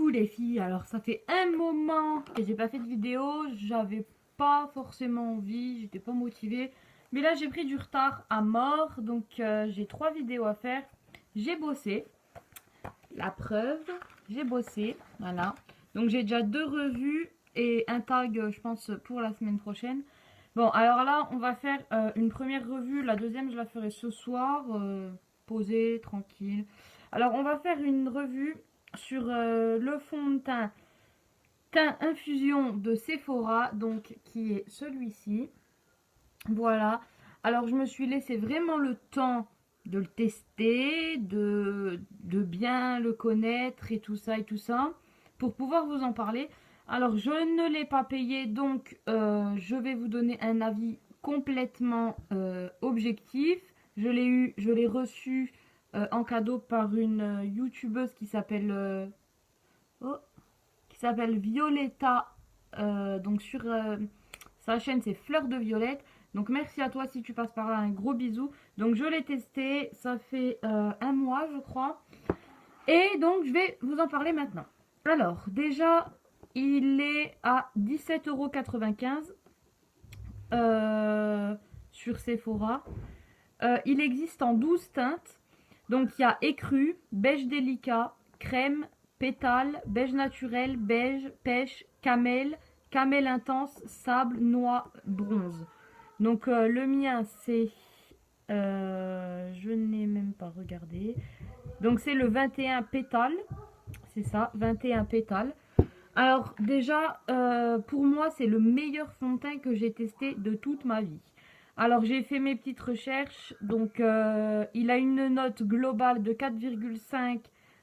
Coucou les filles, alors ça fait un moment que j'ai pas fait de vidéo, j'avais pas forcément envie, j'étais pas motivée, mais là j'ai pris du retard à mort, donc j'ai 3 vidéos à faire. J'ai bossé, la preuve, j'ai bossé, voilà. Donc j'ai déjà 2 revues et un tag je pense pour la semaine prochaine. Bon alors là on va faire une première revue, la deuxième je la ferai ce soir, posée, tranquille. Alors on va faire une revue sur le fond de teint infusion de Sephora, donc qui est celui-ci. Voilà. Alors je me suis laissé vraiment le temps de le tester, de bien le connaître et tout ça, pour pouvoir vous en parler. Alors je ne l'ai pas payé, donc je vais vous donner un avis complètement objectif. Je l'ai reçu en cadeau par une youtubeuse qui s'appelle Violetta. Donc sur sa chaîne c'est Fleur de Violette. Donc merci à toi si tu passes par là, un gros bisou. Donc je l'ai testé, ça fait un mois je crois. Et donc je vais vous en parler maintenant. Alors déjà il est à 17,95 € sur Sephora. Il existe en 12 teintes. Donc il y a écru, beige délicat, crème, pétale, beige naturel, beige, pêche, camel, camel intense, sable, noix, bronze. Donc le mien c'est... je n'ai même pas regardé. Donc c'est le 21 pétales. C'est ça, 21 pétales. Alors déjà, pour moi c'est le meilleur fond de teint que j'ai testé de toute ma vie. Alors j'ai fait mes petites recherches, donc il a une note globale de 4,5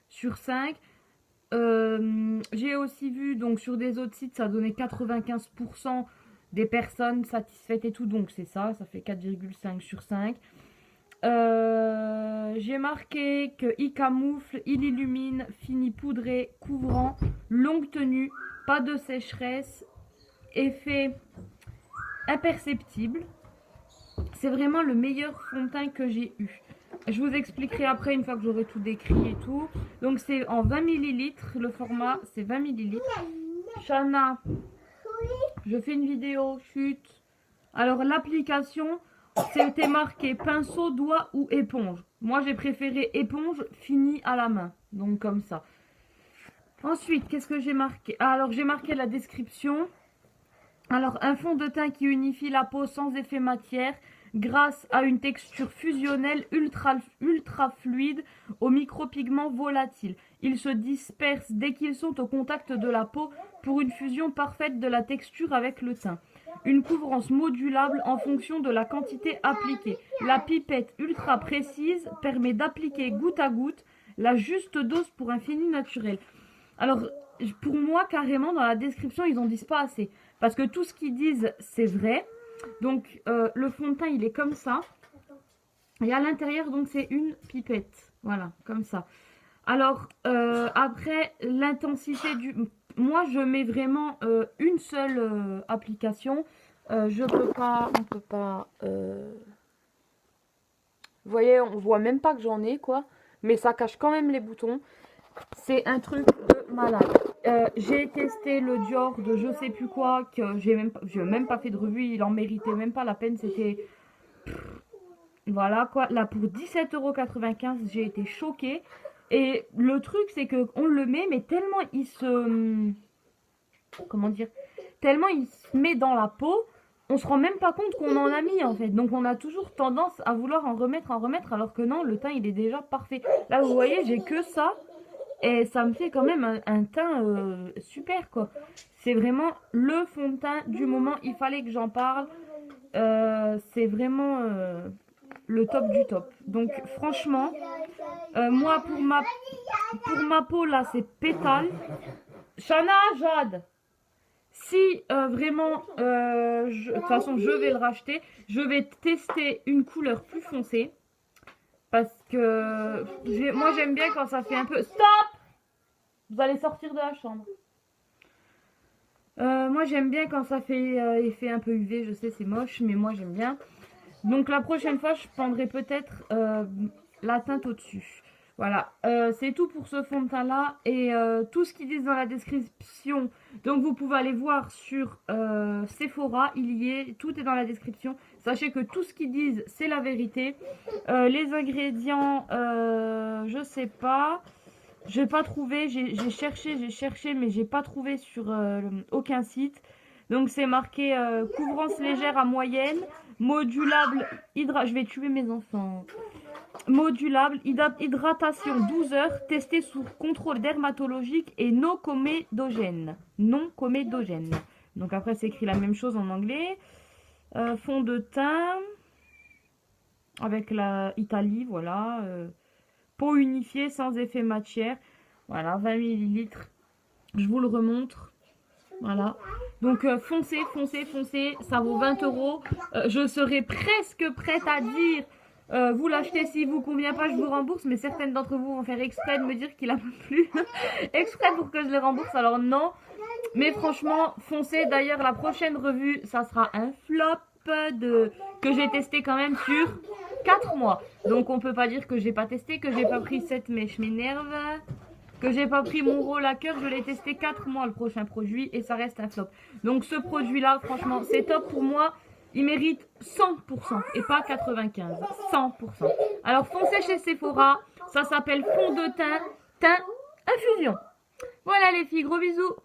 sur 5. J'ai aussi vu donc sur des autres sites ça donnait 95% des personnes satisfaites et tout, donc c'est ça, ça fait 4,5 sur 5. J'ai marqué qu'il camoufle, il illumine, fini poudré, couvrant, longue tenue, pas de sécheresse, effet imperceptible. C'est vraiment le meilleur fond de teint que j'ai eu. Je vous expliquerai après une fois que j'aurai tout décrit et tout. Donc c'est en 20 ml, le format c'est 20 ml. Shana, je fais une vidéo, chute. Alors l'application, c'était marqué pinceau, doigt ou éponge. Moi j'ai préféré éponge fini à la main. Donc comme ça. Ensuite, qu'est-ce que j'ai marqué? Alors j'ai marqué la description. Alors un fond de teint qui unifie la peau sans effet matière grâce à une texture fusionnelle ultra fluide aux micropigments volatiles. Ils se dispersent dès qu'ils sont au contact de la peau pour une fusion parfaite de la texture avec le teint. Une couvrance modulable en fonction de la quantité appliquée. La pipette ultra précise permet d'appliquer goutte à goutte la juste dose pour un fini naturel. Alors, pour moi, carrément, dans la description, ils n'en disent pas assez. Parce que tout ce qu'ils disent, c'est vrai. Donc, le fond de teint, il est comme ça. Et à l'intérieur, donc, c'est une pipette. Voilà, comme ça. Alors, après, l'intensité du... Moi, je mets vraiment une seule application. Je peux pas... On peut pas... Vous voyez, on voit même pas que j'en ai, quoi. Mais ça cache quand même les boutons. C'est un truc de malade. J'ai testé le Dior de je sais plus quoi, que j'ai même pas fait de revue, il en méritait même pas la peine, c'était... Voilà quoi, là pour 17,95 € j'ai été choquée. Et le truc c'est que on le met, mais tellement il se... Comment dire? Tellement il se met dans la peau, on se rend même pas compte qu'on en a mis en fait. Donc on a toujours tendance à vouloir en remettre, alors que non, le teint il est déjà parfait. Là vous voyez, j'ai que ça. Et ça me fait quand même un teint super quoi. C'est vraiment le fond de teint du moment. Il fallait que j'en parle. C'est vraiment le top du top. Donc franchement, moi pour ma peau là c'est pétale. Shana, Jade. Si vraiment, de toute façon je vais le racheter. Je vais tester une couleur plus foncée. Parce que moi j'aime bien quand ça fait un peu... Stop! Vous allez sortir de la chambre. Moi j'aime bien quand ça fait effet un peu UV. Je sais c'est moche mais moi j'aime bien. Donc la prochaine fois je prendrai peut-être la teinte au-dessus. Voilà, c'est tout pour ce fond de teint là et tout ce qu'ils disent dans la description, donc vous pouvez aller voir sur Sephora, il y est, tout est dans la description. Sachez que tout ce qu'ils disent c'est la vérité. Les ingrédients, je sais pas, j'ai pas trouvé, j'ai cherché mais j'ai pas trouvé sur aucun site. Donc c'est marqué couvrance légère à moyenne, modulable, je vais tuer mes enfants. Modulable, hydratation 12 heures, testé sous contrôle dermatologique et non comédogène. Non comédogène. Donc après, c'est écrit la même chose en anglais. Fond de teint avec la Italie, voilà. Peau unifiée sans effet matière. Voilà, 20 millilitres. Je vous le remontre. Voilà. Donc foncez, foncez, foncez. Ça vaut 20 euros. Je serais presque prête à dire vous l'achetez, s'il vous convient pas, je vous rembourse. Mais certaines d'entre vous vont faire exprès de me dire qu'il a pas plu. Exprès pour que je les rembourse. Alors non. Mais franchement, foncez. D'ailleurs, la prochaine revue, ça sera un flop que j'ai testé quand même sur 4 mois. Donc on peut pas dire que j'ai pas testé, que j'ai pas pris cette mèche m'énerve. Que j'ai pas pris mon rôle à cœur, je l'ai testé 4 mois le prochain produit et ça reste un flop. Donc ce produit là, franchement, c'est top pour moi. Il mérite 100% et pas 95, 100%. Alors foncez chez Sephora, ça s'appelle fond de teint, teint infusion. Voilà les filles, gros bisous.